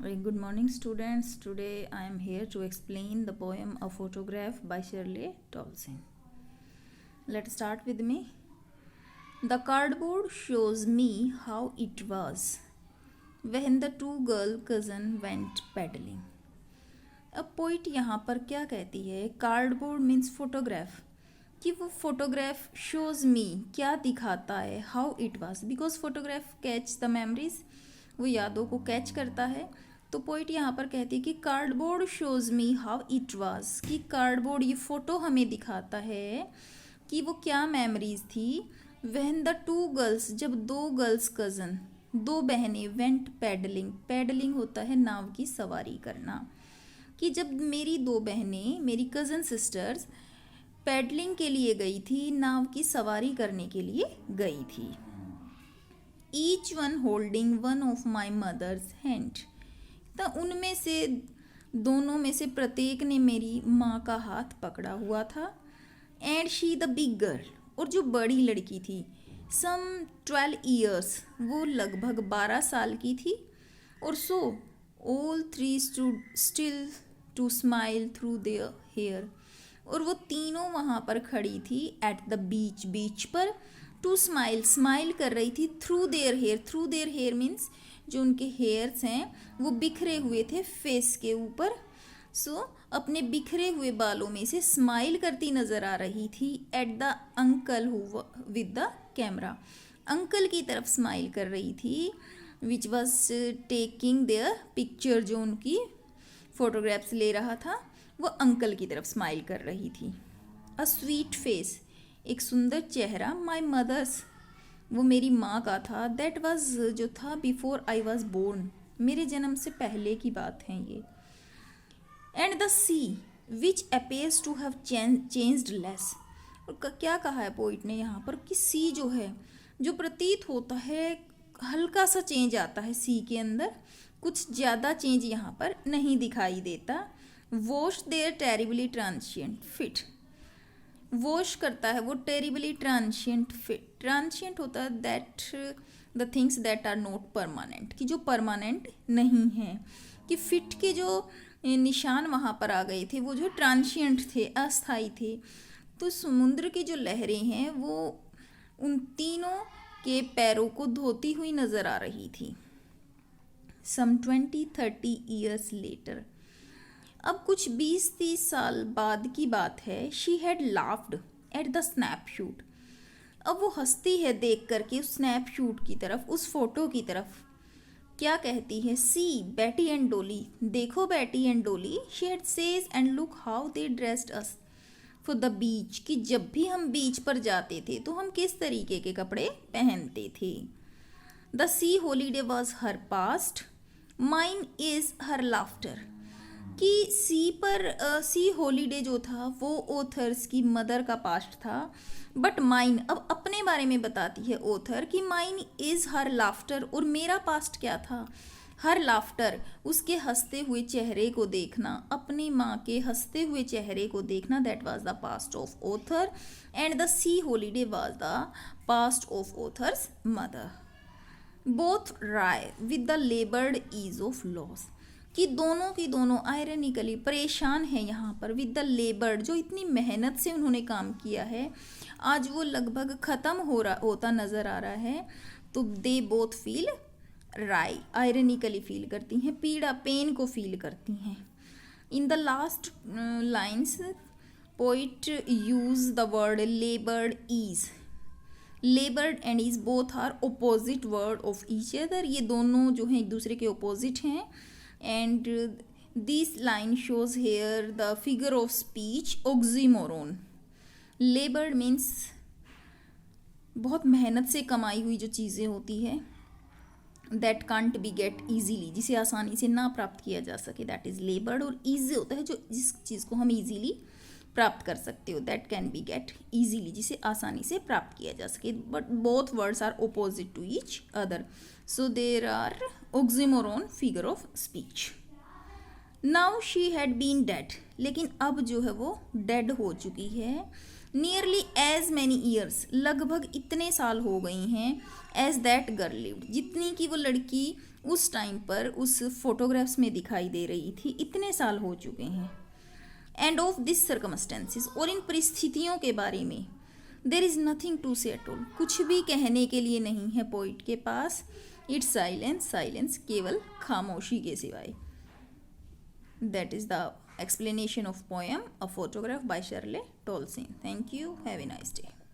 Very good morning, students. Today I am here to explain the poem A Photograph by Shirley Tolson. Let's start with me. The cardboard shows me how it was when the two girl cousin went pedaling. अब poet यहाँ पर क्या कहती है, cardboard means photograph, कि वो photograph shows मी क्या दिखाता है, how it was, because photograph catch the memories, वो यादों को कैच करता है. तो पोइट यहाँ पर कहती है कि cardboard shows me how it was, कि कार्डबोर्ड ये फोटो हमें दिखाता है कि वो क्या मेमोरीज थी. व्हेन द टू गर्ल्स, जब दो गर्ल्स कज़न, दो बहनें, वेंट पैडलिंग, पैडलिंग होता है नाव की सवारी करना, कि जब मेरी दो बहनें, मेरी कज़न सिस्टर्स पैडलिंग के लिए गई थी, नाव की सवारी करने के लिए गई थी. Each one holding one of my mother's hand, तो उनमें से दोनों में से प्रत्येक ने मेरी माँ का हाथ पकड़ा हुआ था. And she the big girl, और जो बड़ी लड़की थी, सम 12 ईयर्स, वो लगभग 12 साल की थी. और so all three stood still to smile through their hair, और वो तीनों वहाँ पर खड़ी थी एट द बीच, बीच पर, टू स्माइल, स्माइल कर रही थी, through their hair, through their hair means जो उनके हेयर्स हैं वो बिखरे हुए थे फेस के ऊपर. सो अपने बिखरे हुए बालों में से स्माइल करती नज़र आ रही थी at the uncle who with the camera, uncle की तरफ स्माइल कर रही थी, which was taking their picture, जो उनकी फोटोग्राफ्स ले रहा था, वो अंकल की तरफ स्माइल कर रही थी. अ स्वीट फेस, एक सुंदर चेहरा, माई मदर्स, वो मेरी माँ का था, दैट वाज, जो था, बिफोर आई वॉज बोर्न, मेरे जन्म से पहले की बात है ये. And the sea which appears to have changed less, और क्या कहा है पोइट ने यहाँ पर कि सी जो है, जो प्रतीत होता है हल्का सा चेंज आता है सी के अंदर, कुछ ज़्यादा चेंज यहाँ पर नहीं दिखाई देता. Was there terribly transient fit, was करता है वो टेरिबली ट्रांशिएंट फिट, ट्रांशिएंट होता है that the things that are not permanent, कि जो परमानेंट नहीं है, कि फिट के जो निशान वहाँ पर आ गए थे वो जो ट्रांशिएंट थे, अस्थाई थे. तो समुद्र की जो लहरें हैं वो उन तीनों के पैरों को धोती हुई नज़र आ रही थी. सम 20-30 ईयर्स लेटर, अब कुछ 20-30 साल बाद की बात है. She had laughed at the snapshot, अब वो हंसती है देख करके उस स्नैपशूट की तरफ, उस फोटो की तरफ. क्या कहती है, सी बैटी एंड डोली, देखो बैटी एंड डोली, she had says and look how they dressed us for the beach, कि जब भी हम बीच पर जाते थे तो हम किस तरीके के कपड़े पहनते थे. The sea holiday was her past, mine is her laughter, कि सी पर सी हॉलीडे जो था वो ऑथर्स की मदर का पास्ट था, बट माइन, अब अपने बारे में बताती है ऑथर कि माइन इज़ हर लाफ्टर, और मेरा पास्ट क्या था, हर लाफ्टर, उसके हंसते हुए चेहरे को देखना, अपनी माँ के हंसते हुए चेहरे को देखना, that was the past of author. And the sea holiday was the past of author's mother. Both wry with the laboured ease of loss, कि दोनों की दोनों आयरनिकली परेशान है यहाँ पर, विद द लेबर, जो इतनी मेहनत से उन्होंने काम किया है, आज वो लगभग ख़त्म होता नज़र आ रहा है. तो दे बोथ फील राय, आयरनिकली फील करती हैं, पीड़ा, पेन को फील करती हैं. In the last lines poet use the word laboured ease, laboured and ease both are opposite word of each other, ये दोनों जो हैं एक दूसरे के ओपोजिट हैं. And this line shows here the figure of speech oxymoron. Labored means बहुत मेहनत से कमाई हुई जो चीज़ें होती है, that can't be get easily, जिसे आसानी से ना प्राप्त किया जा सके, that is labored. और easy होता है जो जिस चीज़ को हम easily प्राप्त कर सकते हो, that can be get easily, जिसे आसानी से प्राप्त किया जा सके. But both words are opposite to each other, so there are oxymoron figure of speech. Now she had been dead, लेकिन अब जो है वो डेड हो चुकी है. नियरली एज मैनी ईयर्स, लगभग इतने साल हो गई हैं, एज दैट गर्ल लिव्ड, जितनी की वो लड़की उस टाइम पर उस फोटोग्राफ्स में दिखाई दे रही थी, इतने साल हो चुके हैं। एंड ऑफ दिस सर्कमस्टेंसेस, और इन परिस्थितियों के बारे में, देर इज़ नथिंग टू से एट ऑल, कुछ भी कहने के लिए नहीं है पोइट के पास। इट्स साइलेंस, साइलेंस, केवल खामोशी के सिवाय। That is the explanation of poem A Photograph by Shirley Tolson. Thank you. Have a nice day.